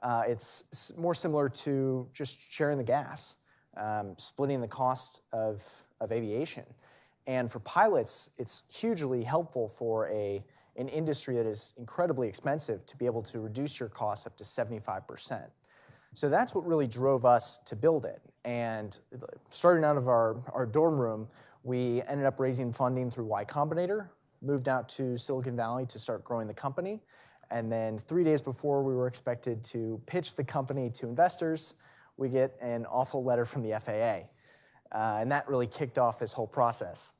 It's more similar to just sharing the gas, splitting the cost of aviation. And for pilots, it's hugely helpful for an industry that is incredibly expensive to be able to reduce your costs up to 75%. So that's what really drove us to build it. And starting out of our dorm room, we ended up raising funding through Y Combinator, moved out to Silicon Valley to start growing the company. And then 3 days before we were expected to pitch the company to investors, we get an awful letter from the FAA. And that really kicked off this whole process.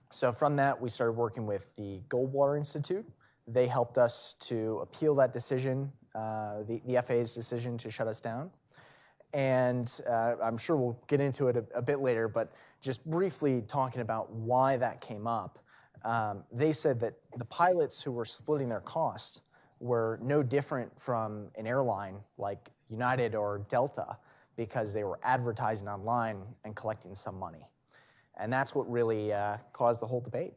So from that, we started working with the Goldwater Institute. They helped us to appeal that decision, the FAA's decision to shut us down. And I'm sure we'll get into it a bit later, but just briefly talking about why that came up, they said that the pilots who were splitting their cost were no different from an airline like United or Delta because they were advertising online and collecting some money. And that's what really caused the whole debate.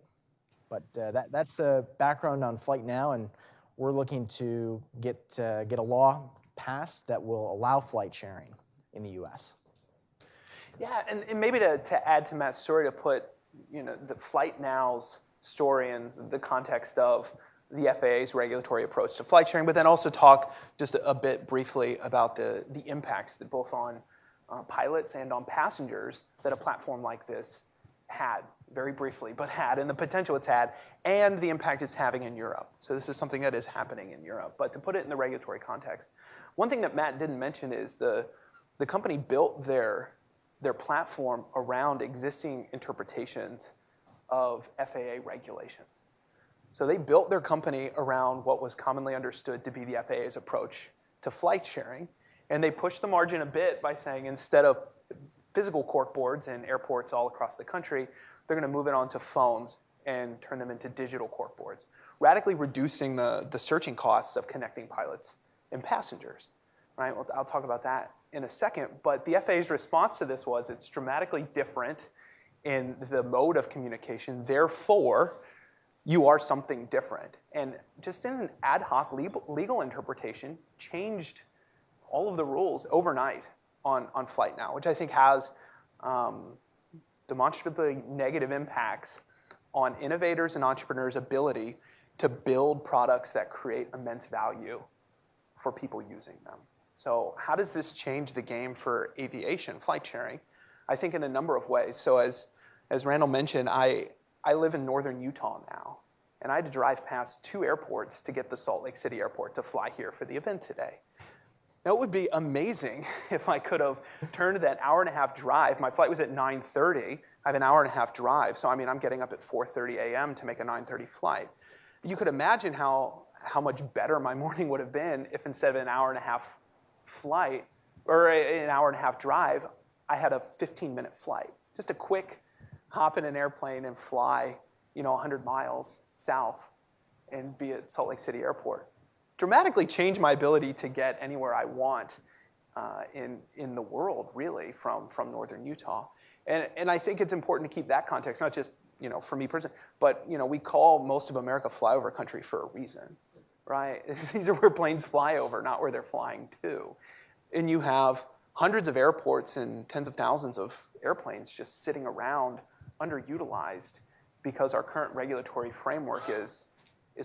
But that's a background on FlightNow, and we're looking to get a law passed that will allow flight sharing in the U.S. Yeah, and maybe to add to Matt's story, to put the FlightNow's story in the context of the FAA's regulatory approach to flight sharing, but then also talk just a bit briefly about the impacts that both on pilots and on passengers that a platform like this had, very briefly, but had, and the potential it's had, and the impact it's having in Europe. So this is something that is happening in Europe. But to put it in the regulatory context, one thing that Matt didn't mention is the company built their platform around existing interpretations of FAA regulations. So they built their company around what was commonly understood to be the FAA's approach to flight sharing, and they pushed the margin a bit by saying instead of physical corkboards in airports all across the country, they're going to move it onto phones and turn them into digital corkboards, radically reducing the searching costs of connecting pilots and passengers. Right? Well, I'll talk about that in a second, but the FAA's response to this was it's dramatically different in the mode of communication, therefore, you are something different. And just in an ad hoc legal interpretation, changed all of the rules overnight on FlightNow, which I think has demonstrably negative impacts on innovators and entrepreneurs' ability to build products that create immense value for people using them. So how does this change the game for aviation, flight sharing? I think in a number of ways. So as Randall mentioned, I live in northern Utah now, and I had to drive past 2 airports to get the Salt Lake City airport to fly here for the event today. Now, it would be amazing if I could have turned that hour-and-a-half drive. My flight was at 9:30. I have an hour-and-a-half drive. So, I mean, I'm getting up at 4:30 a.m. to make a 9:30 flight. You could imagine how much better my morning would have been if instead of an hour-and-a-half flight or an hour-and-a-half drive, I had a 15-minute flight. Just a quick hop in an airplane and fly, 100 miles south and be at Salt Lake City Airport. Dramatically change my ability to get anywhere I want in the world, really, from northern Utah. And I think it's important to keep that context, not just for me personally, but we call most of America flyover country for a reason, right? These are where planes fly over, not where they're flying to. And you have hundreds of airports and tens of thousands of airplanes just sitting around underutilized because our current regulatory framework is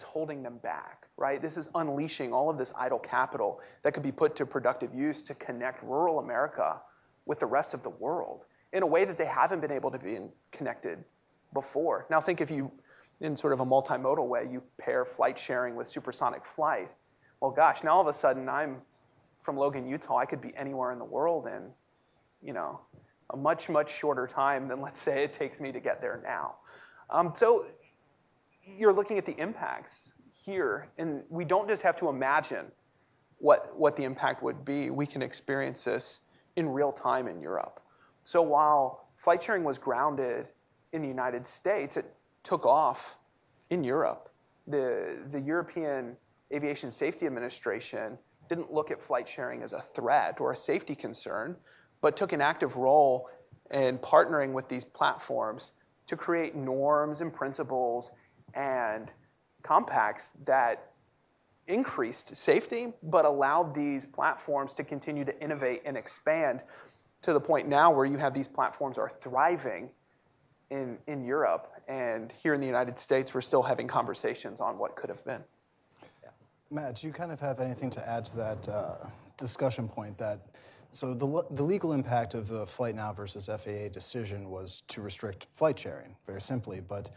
holding them back, right? This is unleashing all of this idle capital that could be put to productive use to connect rural America with the rest of the world in a way that they haven't been able to be connected before. Now think if you, in sort of a multimodal way, you pair flight sharing with supersonic flight. Well, gosh, now all of a sudden I'm from Logan, Utah. I could be anywhere in the world in, a much, much shorter time than, let's say, it takes me to get there now. So you're looking at the impacts here, and we don't just have to imagine what the impact would be. We can experience this in real time in Europe. So while flight sharing was grounded in the United States, it took off in Europe. The European Aviation Safety Administration didn't look at flight sharing as a threat or a safety concern, but took an active role in partnering with these platforms to create norms and principles and compacts that increased safety, but allowed these platforms to continue to innovate and expand to the point now where you have these platforms are thriving in Europe. And here in the United States, we're still having conversations on what could have been. Matt, do you kind of have anything to add to that discussion point so the legal impact of the FlightNow versus FAA decision was to restrict flight sharing, very simply, but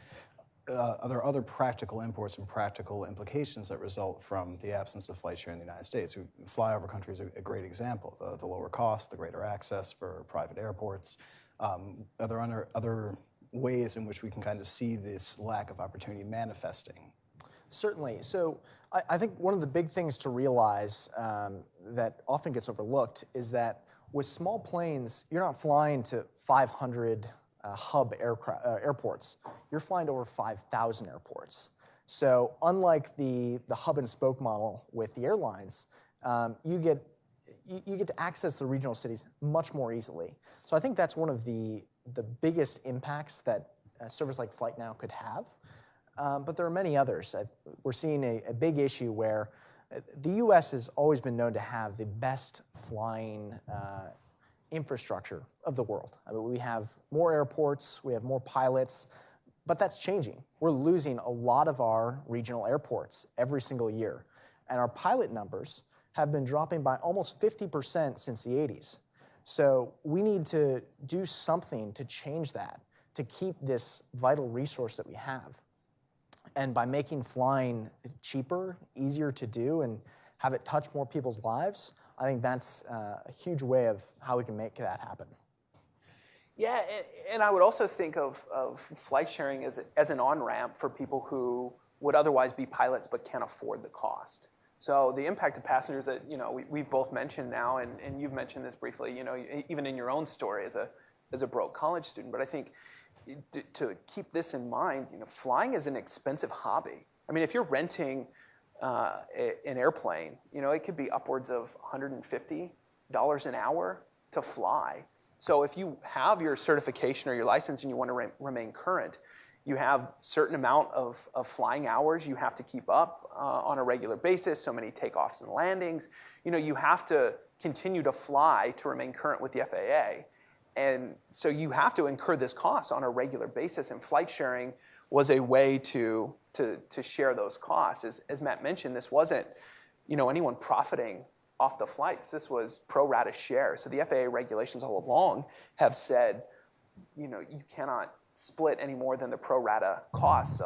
are there other practical imports and practical implications that result from the absence of flight sharing in the United States? Flyover country is a great example. The lower cost, the greater access for private airports. Are there other ways in which we can kind of see this lack of opportunity manifesting? Certainly. So I think one of the big things to realize that often gets overlooked is that with small planes, you're not flying to 500 hub airports. You're flying to over 5,000 airports. So unlike the hub and spoke model with the airlines, you get to access the regional cities much more easily. So I think that's one of the biggest impacts that a service like FlightNow could have. But there are many others. We're seeing a big issue where the U.S. has always been known to have the best flying infrastructure of the world. I mean, we have more airports, we have more pilots, but that's changing. We're losing a lot of our regional airports every single year. And our pilot numbers have been dropping by almost 50% since the 80s. So we need to do something to change that, to keep this vital resource that we have. And by making flying cheaper, easier to do, and have it touch more people's lives, I think that's a huge way of how we can make that happen. Yeah, and I would also think of flight sharing as an on-ramp for people who would otherwise be pilots but can't afford the cost. So the impact of passengers that we've both mentioned now, and you've mentioned this briefly, even in your own story as a broke college student. But I think to keep this in mind, flying is an expensive hobby. I mean, if you're renting an airplane, it could be upwards of $150 an hour to fly. So if you have your certification or your license and you want to remain current, you have certain amount of flying hours you have to keep up on a regular basis, so many takeoffs and landings. You have to continue to fly to remain current with the FAA. And so you have to incur this cost on a regular basis, and flight sharing was a way to share those costs. As Matt mentioned, this wasn't anyone profiting off the flights. This was pro rata share. So the FAA regulations all along have said, you cannot split any more than the pro rata costs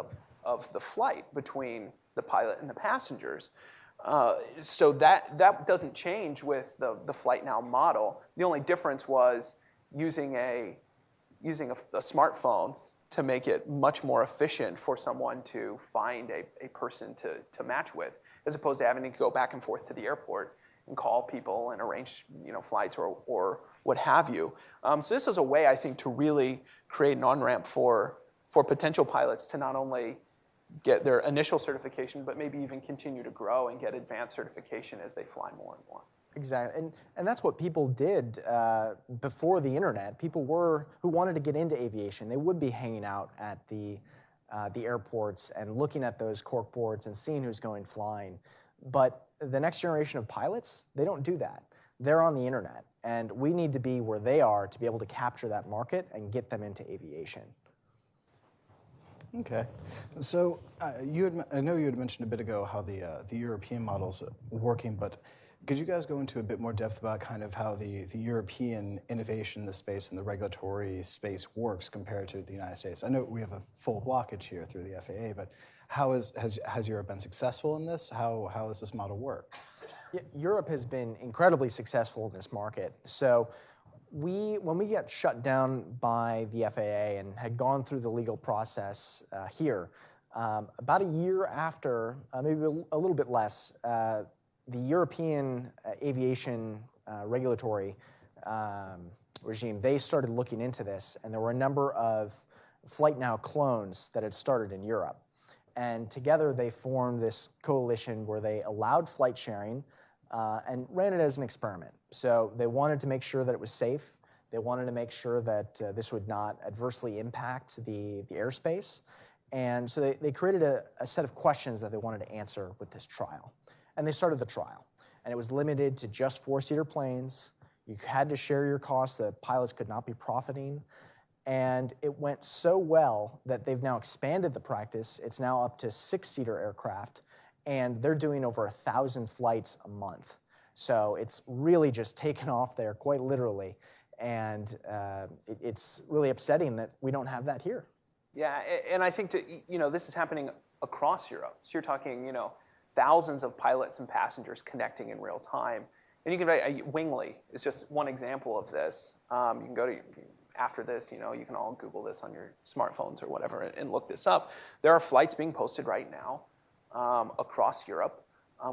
of the flight between the pilot and the passengers. So that doesn't change with the FlightNow model. The only difference was using a smartphone to make it much more efficient for someone to find a person to match with, as opposed to having to go back and forth to the airport and call people and arrange flights or what have you. So this is a way, I think, to really create an on-ramp for potential pilots to not only get their initial certification, but maybe even continue to grow and get advanced certification as they fly more and more. Exactly, and that's what people did before the internet. People who wanted to get into aviation, they would be hanging out at the airports and looking at those cork boards and seeing who's going flying. But the next generation of pilots, they don't do that. They're on the internet, and we need to be where they are to be able to capture that market and get them into aviation. Okay, so I know you had mentioned a bit ago how the European model's working, but could you guys go into a bit more depth about kind of how the European innovation in the space and the regulatory space works compared to the United States? I know we have a full blockage here through the FAA, but how has Europe been successful in this? How does this model work? Yeah, Europe has been incredibly successful in this market. So when we got shut down by the FAA and had gone through the legal process here, about a year after, maybe a little bit less, the European aviation regulatory regime, they started looking into this, and there were a number of FlightNow clones that had started in Europe. And together they formed this coalition where they allowed flight sharing and ran it as an experiment. So they wanted to make sure that it was safe. They wanted to make sure that this would not adversely impact the airspace. And so they created a set of questions that they wanted to answer with this trial. And they started the trial. And it was limited to just 4-seater planes. You had to share your costs. The pilots could not be profiting. And it went so well that they've now expanded the practice. It's now up to 6-seater aircraft, and they're doing over 1,000 flights a month. So it's really just taken off there, quite literally. And it's really upsetting that we don't have that here. Yeah, and I think this is happening across Europe. So you're talking, thousands of pilots and passengers connecting in real time. And you can, Wingly is just one example of this. You can go to, after this, you can all Google this on your smartphones or whatever and look this up. There are flights being posted right now across Europe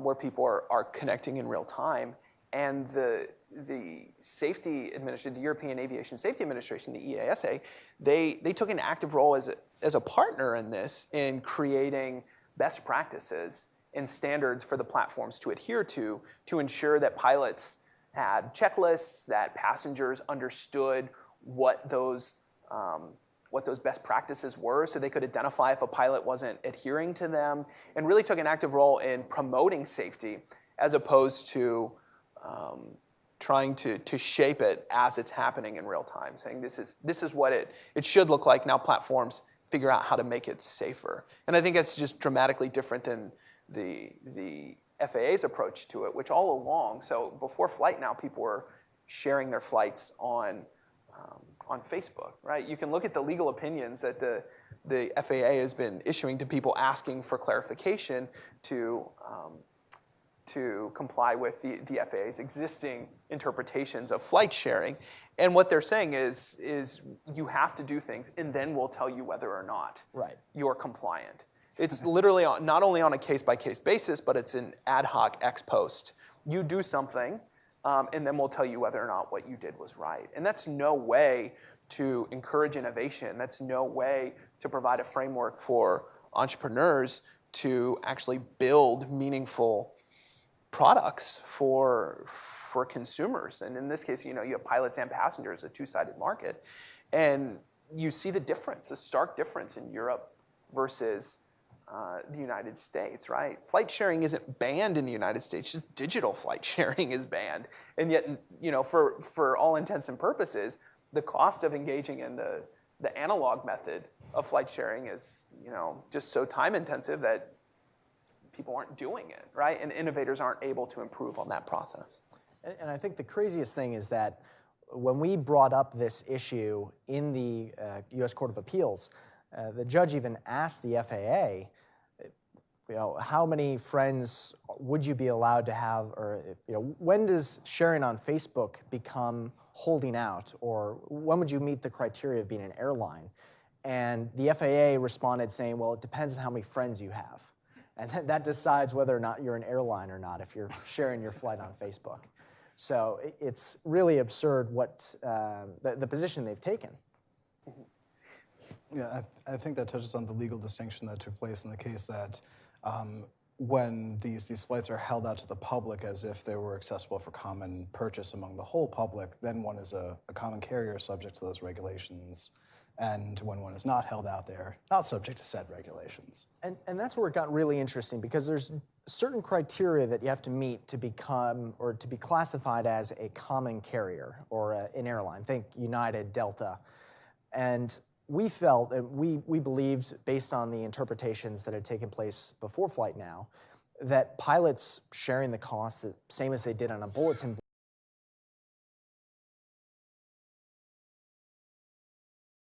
where people are connecting in real time. And the safety administration, the European Aviation Safety Administration, the EASA, they took an active role as a partner in this, in creating best practices and standards for the platforms to adhere to ensure that pilots had checklists, that passengers understood what those best practices were, so they could identify if a pilot wasn't adhering to them, and really took an active role in promoting safety as opposed to trying to shape it as it's happening in real time, saying this is what it should look like. Now platforms figure out how to make it safer. And I think that's just dramatically different than the FAA's approach to it, which all along, so before Flight Now, people were sharing their flights on Facebook, right? You can look at the legal opinions that the FAA has been issuing to people asking for clarification to comply with the FAA's existing interpretations of flight sharing. And what they're saying is you have to do things, and then we'll tell you whether or not you're compliant. It's literally not only on a case-by-case basis, but it's an ad hoc ex post. You do something, and then we'll tell you whether or not what you did was right. And that's no way to encourage innovation. That's no way to provide a framework for entrepreneurs to actually build meaningful products for consumers. And in this case, you have pilots and passengers, a two-sided market. And you see the difference, the stark difference in Europe versus the United States, right? Flight sharing isn't banned in the United States, just digital flight sharing is banned. And yet, for all intents and purposes, the cost of engaging in the analog method of flight sharing is, just so time intensive that people aren't doing it, right? And innovators aren't able to improve on that process. And I think the craziest thing is that when we brought up this issue in the U.S. Court of Appeals, the judge even asked the FAA, how many friends would you be allowed to have, or when does sharing on Facebook become holding out, or when would you meet the criteria of being an airline? And the FAA responded saying, well, it depends on how many friends you have. And that decides whether or not you're an airline or not if you're sharing your flight on Facebook. So it's really absurd what the position they've taken. Yeah, I think that touches on the legal distinction that took place in the case that when these flights are held out to the public as if they were accessible for common purchase among the whole public, then one is a common carrier subject to those regulations. And when one is not held out there, not subject to said regulations. And that's where it got really interesting, because there's certain criteria that you have to meet to become, or to be classified as a common carrier or an airline. Think United, Delta. And we felt, and we believed, based on the interpretations that had taken place before Flight Now, that pilots sharing the cost, the same as they did on a bulletin